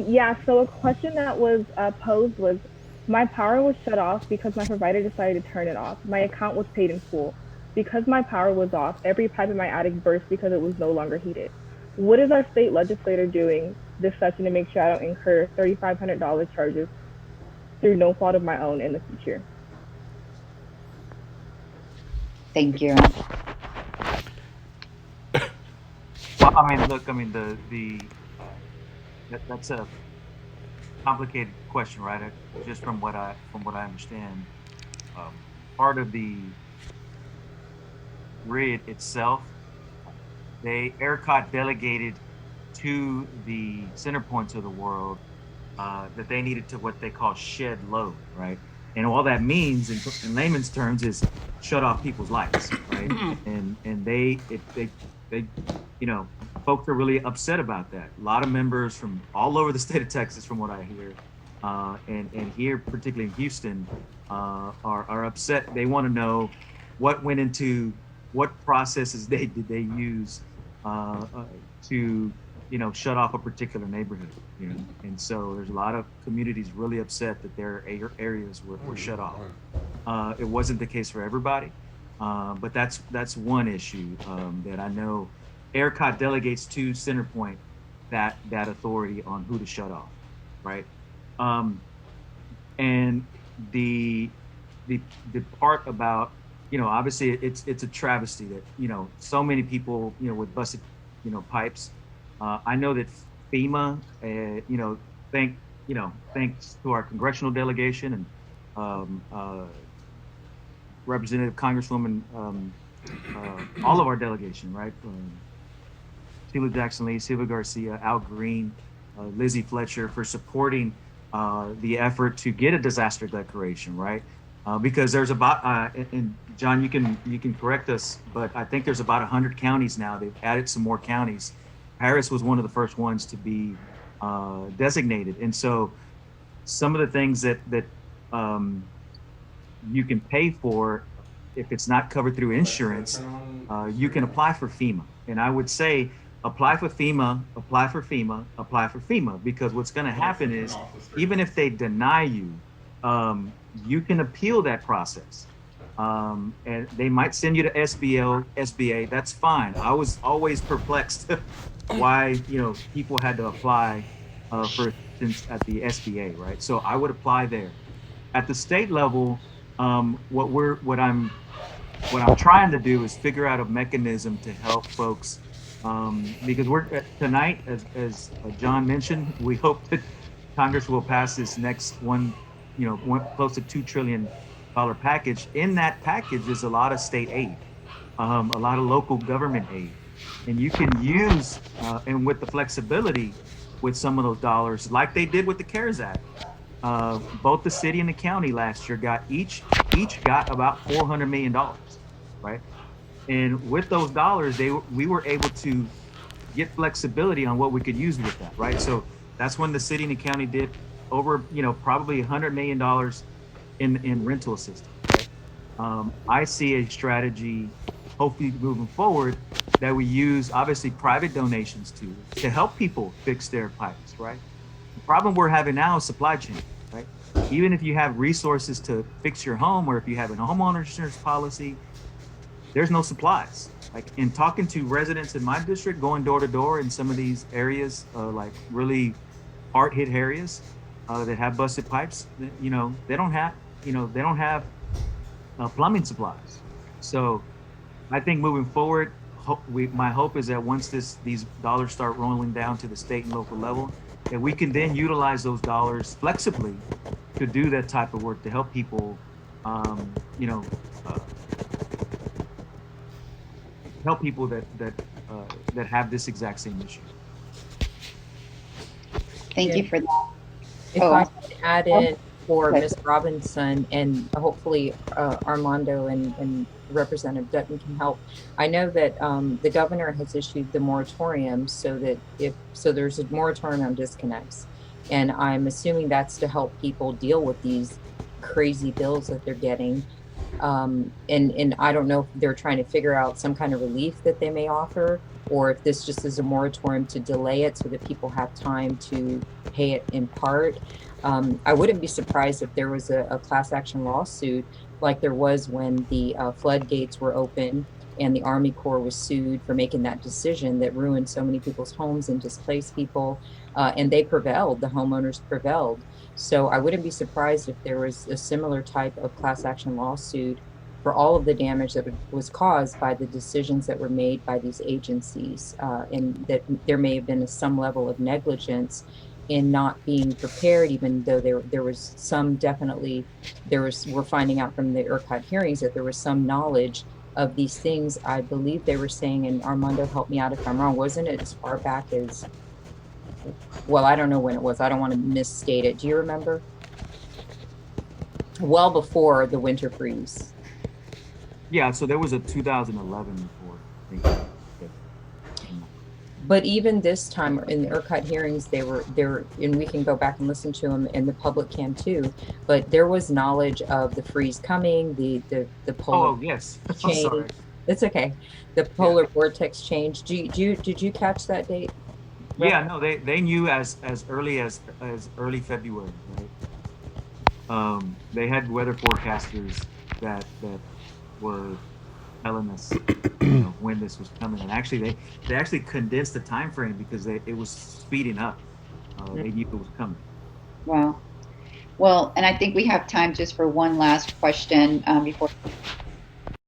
Yeah, so a question that was posed was my power was shut off because my provider decided to turn it off. My account was paid in full. Because my power was off, every pipe in my attic burst because it was no longer heated. What is our state legislator doing this session to make sure I don't incur $3,500 charges through no fault of my own in the future? Thank you. Well, I mean, look, I mean, that's a complicated question, right? Just from what I understand, part of the grid itself, they ERCOT delegated to the center points of the world that they needed to what they call shed load, right? And all that means, in layman's terms, is shut off people's lights, right? And they you know, folks are really upset about that. A lot of members from all over the state of Texas, from what I hear, and here, particularly in Houston, are upset. They want to know what went into what processes they use uh, to shut off a particular neighborhood. And so there's a lot of communities really upset that their areas were shut off. It wasn't the case for everybody, but that's one issue that I know ERCOT delegates to Centerpoint that authority on who to shut off, right? Um, and the the the part about obviously it's a travesty that so many people with busted pipes. I know that FEMA, thank thanks to our congressional delegation and Representative Congresswoman, all of our delegation, right? Sheila Jackson Lee, Silva Garcia, Al Green, Lizzie Fletcher for supporting the effort to get a disaster declaration, right? Because there's about, and John, you can correct us, but I think there's about 100 counties now. They've added some more counties. Harris was one of the first ones to be designated, and so some of the things that um, you can pay for, if it's not covered through insurance, you can apply for FEMA. And I would say apply for FEMA, apply for FEMA, apply for FEMA, because what's going to happen is even if they deny you, you can appeal that process. And they might send you to SBL, SBA. That's fine. I was always perplexed why people had to apply for assistance at the SBA, right? So I would apply there. At the state level, what I'm trying to do is figure out a mechanism to help folks, because we're tonight, as John mentioned, we hope that Congress will pass this next close to $2 trillion package. In that package is a lot of state aid, a lot of local government aid, and you can use and with the flexibility with some of those dollars, like they did with the CARES Act. Both the city and the county last year got each got about $400 million, right? And with those dollars, we were able to get flexibility on what we could use with that, right? So that's when the city and the county did over, probably $100 million in rental assistance. Right? I see a strategy, hopefully moving forward, that we use obviously private donations to help people fix their pipes, right? The problem we're having now is supply chain, right? Even if you have resources to fix your home, or if you have a homeowner insurance policy, there's no supplies. Like, in talking to residents in my district, going door to door in some of these areas, like really hard hit areas that have busted pipes, they don't have plumbing supplies. So I think moving forward, my hope is that once these dollars start rolling down to the state and local level, that we can then utilize those dollars flexibly to do that type of work to help people, um, you know, uh, help people that have this exact same issue. Thank you If, for that. if I Oh, could add oh, in for okay. Ms. Robinson, and hopefully Armando and Representative Dutton can help. I know that the governor has issued the moratorium, so that there's a moratorium on disconnects. And I'm assuming that's to help people deal with these crazy bills that they're getting. And I don't know if they're trying to figure out some kind of relief that they may offer, or if this just is a moratorium to delay it so that people have time to pay it in part. I wouldn't be surprised if there was a class action lawsuit like there was when the floodgates were open and the Army Corps was sued for making that decision that ruined so many people's homes and displaced people. And they prevailed, the homeowners prevailed. So I wouldn't be surprised if there was a similar type of class action lawsuit for all of the damage that was caused by the decisions that were made by these agencies, and that there may have been some level of negligence in not being prepared, even though there was some definitely, we're finding out from the ERCOT hearings that there was some knowledge of these things. I believe they were saying, and Armando, help me out if I'm wrong, wasn't it as far back as, well, I don't know when it was. I don't want to misstate it. Do you remember? Well before the winter freeze. Yeah, so there was a 2011 report. But even this time in the ERCOT hearings, they were there, and we can go back and listen to them, and the public can too. But there was knowledge of the freeze coming, the polar. Oh yes, change. Sorry. It's okay. The polar vortex change. Did you catch that date? Yeah, no, they knew as early as early February, right? They had weather forecasters that were telling us, when this was coming, and actually they actually condensed the time frame because it was speeding up. They knew it was coming. Wow. Well, and I think we have time just for one last question before